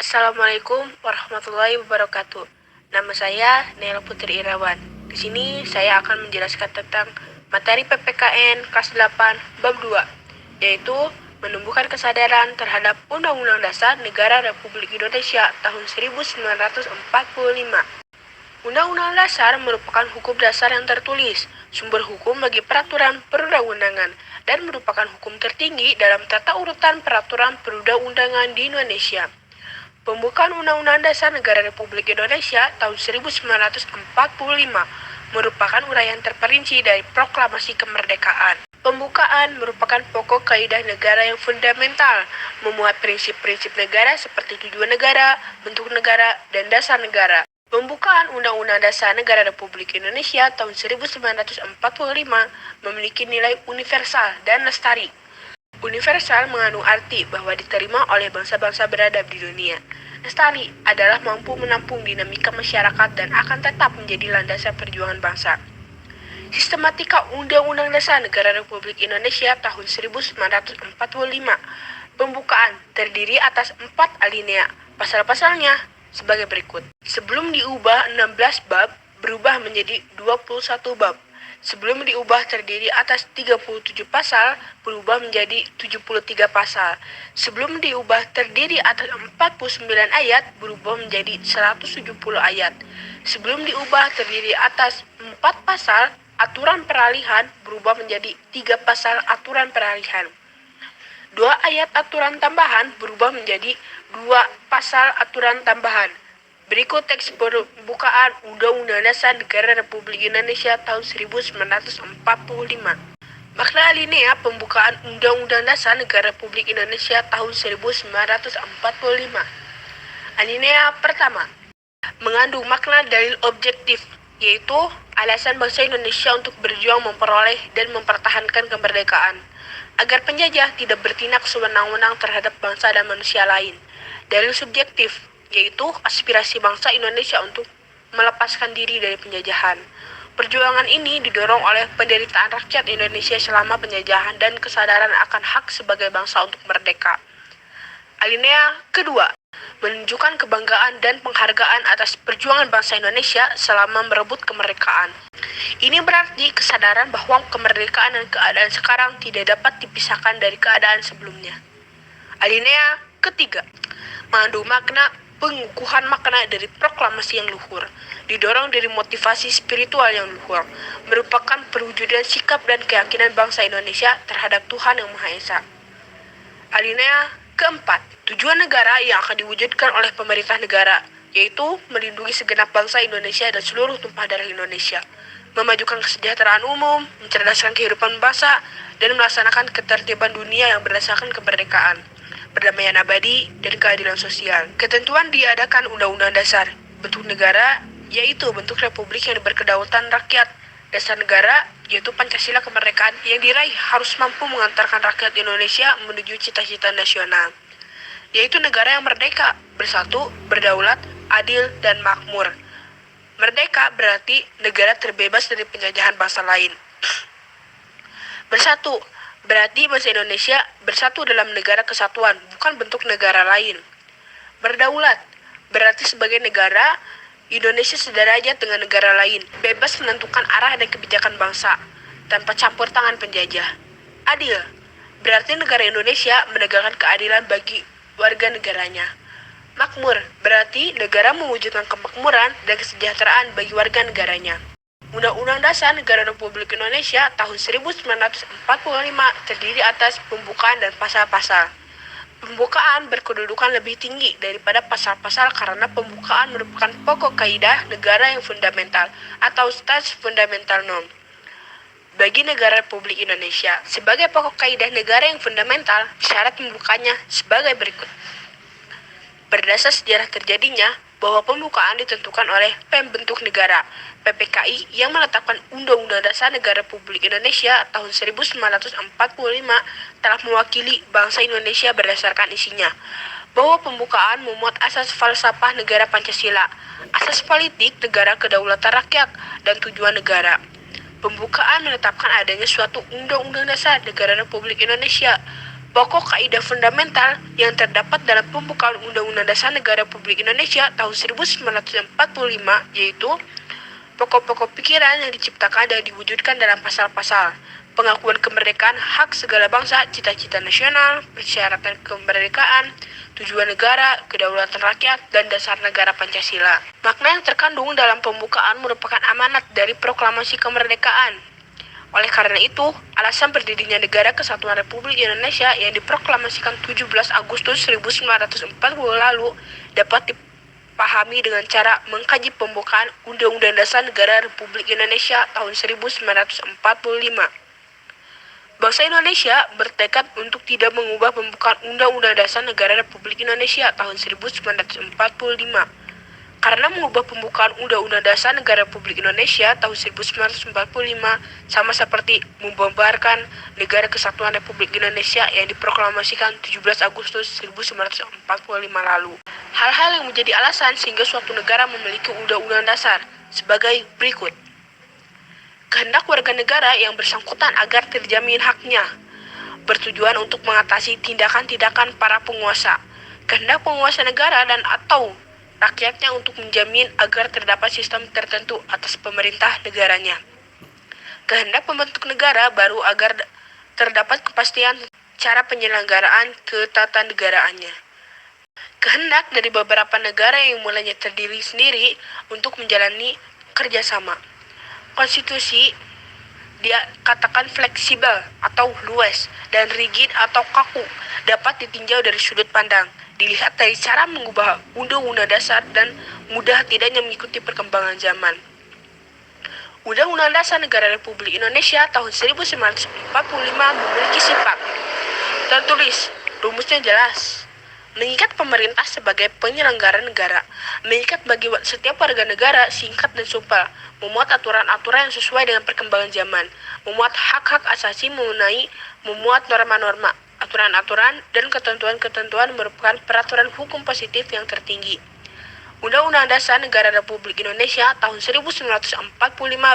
Assalamualaikum warahmatullahi wabarakatuh. Nama saya Nela Putri Irawan. Di sini saya akan menjelaskan tentang materi PPKN kelas 8 bab 2, yaitu menumbuhkan kesadaran terhadap Undang-Undang Dasar Negara Republik Indonesia tahun 1945. Undang-Undang Dasar merupakan hukum dasar yang tertulis, sumber hukum bagi peraturan perundang-undangan, dan merupakan hukum tertinggi dalam tata urutan peraturan perundang-undangan di Indonesia. Pembukaan Undang-Undang Dasar Negara Republik Indonesia tahun 1945 merupakan uraian terperinci dari proklamasi kemerdekaan. Pembukaan merupakan pokok kaidah negara yang fundamental, memuat prinsip-prinsip negara seperti tujuan negara, bentuk negara, dan dasar negara. Pembukaan Undang-Undang Dasar Negara Republik Indonesia tahun 1945 memiliki nilai universal dan lestari. Universal mengandung arti bahwa diterima oleh bangsa-bangsa beradab di dunia. Lestari adalah mampu menampung dinamika masyarakat dan akan tetap menjadi landasan perjuangan bangsa. Sistematika Undang-Undang Dasar Negara Republik Indonesia tahun 1945. Pembukaan terdiri atas 4 alinea. Pasal-pasalnya sebagai berikut. Sebelum diubah 16 bab, berubah menjadi 21 bab. Sebelum diubah terdiri atas 37 pasal, berubah menjadi 73 pasal. Sebelum diubah terdiri atas 49 ayat, berubah menjadi 170 ayat. Sebelum diubah terdiri atas 4 pasal, aturan peralihan berubah menjadi 3 pasal aturan peralihan. 2 ayat aturan tambahan berubah menjadi 2 pasal aturan tambahan. Berikut teks pembukaan Undang-Undang Dasar Negara Republik Indonesia tahun 1945. Makna alinea pembukaan Undang-Undang Dasar Negara Republik Indonesia tahun 1945. Alinea pertama, mengandung makna dalil objektif, yaitu alasan bangsa Indonesia untuk berjuang memperoleh dan mempertahankan kemerdekaan, agar penjajah tidak bertindak sewenang-wenang terhadap bangsa dan manusia lain. Dalil subjektif, yaitu aspirasi bangsa Indonesia untuk melepaskan diri dari penjajahan. Perjuangan ini didorong oleh penderitaan rakyat Indonesia selama penjajahan dan kesadaran akan hak sebagai bangsa untuk merdeka. Alinea kedua, menunjukkan kebanggaan dan penghargaan atas perjuangan bangsa Indonesia selama merebut kemerdekaan. Ini berarti kesadaran bahwa kemerdekaan dan keadaan sekarang tidak dapat dipisahkan dari keadaan sebelumnya. Alinea ketiga, mengandung makna pengukuhan makna dari proklamasi yang luhur, didorong dari motivasi spiritual yang luhur, merupakan perwujudan sikap dan keyakinan bangsa Indonesia terhadap Tuhan Yang Maha Esa. Alinea keempat, tujuan negara yang akan diwujudkan oleh pemerintah negara, yaitu melindungi segenap bangsa Indonesia dan seluruh tumpah darah Indonesia, memajukan kesejahteraan umum, mencerdaskan kehidupan bangsa, dan melaksanakan ketertiban dunia yang berdasarkan kemerdekaan, perdamaian abadi, dan keadilan sosial. Ketentuan diadakan Undang-Undang Dasar. Bentuk negara, yaitu bentuk republik yang berkedaulatan rakyat. Dasar negara, yaitu Pancasila kemerdekaan yang diraih harus mampu mengantarkan rakyat Indonesia menuju cita-cita nasional, yaitu negara yang merdeka, bersatu, berdaulat, adil, dan makmur. Merdeka berarti negara terbebas dari penjajahan bangsa lain. Bersatu berarti bangsa Indonesia bersatu dalam negara kesatuan, bukan bentuk negara lain. Berdaulat berarti sebagai negara, Indonesia sederajat dengan negara lain, bebas menentukan arah dan kebijakan bangsa, tanpa campur tangan penjajah. Adil berarti negara Indonesia menegakkan keadilan bagi warga negaranya. Makmur berarti negara mewujudkan kemakmuran dan kesejahteraan bagi warga negaranya. Undang-Undang Dasar Negara Republik Indonesia tahun 1945 terdiri atas pembukaan dan pasal-pasal. Pembukaan berkedudukan lebih tinggi daripada pasal-pasal karena pembukaan merupakan pokok kaidah negara yang fundamental atau stats fundamental norm bagi negara Republik Indonesia. Sebagai pokok kaidah negara yang fundamental, syarat pembukanya sebagai berikut. Berdasar sejarah terjadinya bahwa pembukaan ditentukan oleh Pembentuk Negara (PPKI) yang menetapkan Undang-Undang Dasar Negara Republik Indonesia tahun 1945 telah mewakili bangsa Indonesia berdasarkan isinya, bahwa pembukaan memuat asas falsafah negara Pancasila, asas politik negara kedaulatan rakyat, dan tujuan negara. Pembukaan menetapkan adanya suatu Undang-Undang Dasar Negara Republik Indonesia Pokok kaidah fundamental yang terdapat dalam pembukaan Undang-Undang Dasar Negara Republik Indonesia tahun 1945 yaitu pokok-pokok pikiran yang diciptakan dan diwujudkan dalam pasal-pasal pengakuan kemerdekaan hak segala bangsa, cita-cita nasional, persyaratan kemerdekaan, tujuan negara, kedaulatan rakyat, dan dasar negara Pancasila. Makna yang terkandung dalam pembukaan merupakan amanat dari proklamasi kemerdekaan. Oleh karena itu, alasan berdirinya Negara Kesatuan Republik Indonesia yang diproklamasikan 17 Agustus 1945 lalu dapat dipahami dengan cara mengkaji pembukaan Undang-Undang Dasar Negara Republik Indonesia tahun 1945. Bangsa Indonesia bertekad untuk tidak mengubah pembukaan Undang-Undang Dasar Negara Republik Indonesia tahun 1945. Karena mengubah pembukaan Undang-Undang Dasar Negara Republik Indonesia tahun 1945 sama seperti membubarkan Negara Kesatuan Republik Indonesia yang diproklamasikan 17 Agustus 1945 lalu. Hal-hal yang menjadi alasan sehingga suatu negara memiliki Undang-Undang Dasar sebagai berikut. Kehendak warga negara yang bersangkutan agar terjamin haknya, bertujuan untuk mengatasi tindakan-tindakan para penguasa. Kehendak penguasa negara dan atau rakyatnya untuk menjamin agar terdapat sistem tertentu atas pemerintah negaranya. Kehendak pembentuk negara baru agar terdapat kepastian cara penyelenggaraan ketatanegaraannya. Kehendak dari beberapa negara yang mulanya terdiri sendiri untuk menjalani kerjasama. Konstitusi dia katakan fleksibel atau luas dan rigid atau kaku dapat ditinjau dari sudut pandang. Dilihat dari cara mengubah Undang-Undang Dasar dan mudah tidaknya mengikuti perkembangan zaman. Undang-Undang Dasar Negara Republik Indonesia tahun 1945 memiliki sifat tertulis, rumusnya jelas, mengikat pemerintah sebagai penyelenggara negara, mengikat bagi setiap warga negara singkat dan supel, memuat aturan-aturan yang sesuai dengan perkembangan zaman, memuat hak-hak asasi memuat norma-norma, aturan-aturan, dan ketentuan-ketentuan merupakan peraturan hukum positif yang tertinggi. Undang-Undang Dasar Negara Republik Indonesia tahun 1945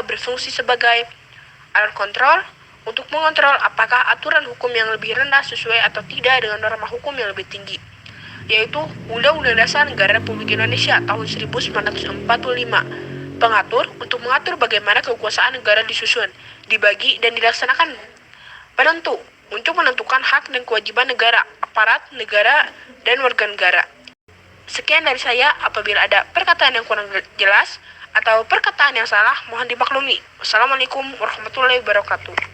berfungsi sebagai alat kontrol untuk mengontrol apakah aturan hukum yang lebih rendah sesuai atau tidak dengan norma hukum yang lebih tinggi, yaitu Undang-Undang Dasar Negara Republik Indonesia tahun 1945. Pengatur untuk mengatur bagaimana kekuasaan negara disusun, dibagi, dan dilaksanakan. Penentu untuk menentukan hak dan kewajiban negara, aparat negara, dan warga negara. Sekian dari saya. Apabila ada perkataan yang kurang jelas atau perkataan yang salah, mohon dimaklumi. Wassalamualaikum warahmatullahi wabarakatuh.